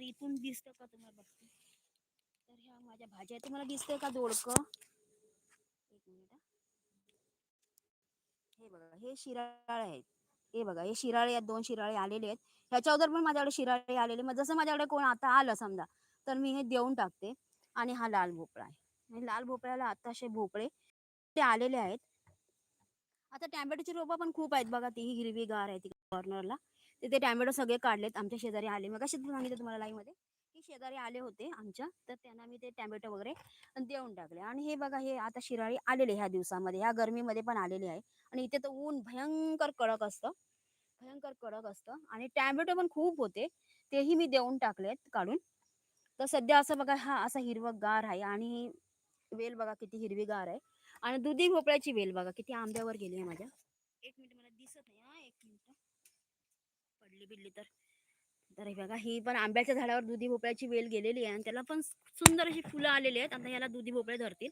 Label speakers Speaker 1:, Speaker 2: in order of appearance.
Speaker 1: इथून दिसतं का तुम्हाला बघते. तर ह्या माझ्या भाज्या तुम्हाला दिसतंय का दोडकं. एक मिनिट हा. हे बघा हे शिराळे आहेत. हे बघा हे शिराळे आहेत, 2 शिराळे आलेले आहेत. ह्याच्या अगोदर पण माझ्याकडे शिराळे आलेले. मग जसं माझ्याकडे कोण आता आलं समजा, तर मी हे देऊन टाकते. आणि हा लाल भोपळा आहे. आणि लाल भोपळ्याला आता असे भोपळे ते आलेले आहेत. आता टॅमॅटोची रोपं पण खूप आहेत बघा, ती हिरवीगार आहे ती कॉर्नरला. ते टॅमॅटो सगळे काढलेत. आमच्या शेजारी आले. मगाशीच सांगितलं तुम्हाला लाईव्हमध्ये, की शेजारी आले होते आमच्या, तर त्यांना मी ते टॅमॅटो वगैरे देऊन टाकले. आणि हे बघा हे आता शिराळी आलेले ह्या दिवसामध्ये, ह्या गरमीमध्ये पण आलेले आहे. आणि इथे तर ऊन भयंकर कडक असतं, भयंकर कडक असतं. आणि टॅमॅटो पण खूप होते, तेही मी देऊन टाकलेत काढून. तर सध्या असं बघा हा असा हिरवगार आहे. आणि वेल बघा किती हिरवीगार आहे. आणि दुधी भोपळ्याची वेल बघा किती आंब्यावर गेली आहे माझ्या. एक मिनिट मला दिसत नाही हा, एक मिनिट पडली बिडली तर. तर हे बघा ही पण आंब्याच्या झाडावर दुधी भोपळ्याची वेल गेलेली आहे. आणि त्याला पण सुंदर अशी फुलं आलेली आहेत. आता याला दुधी भोपळे धरतील.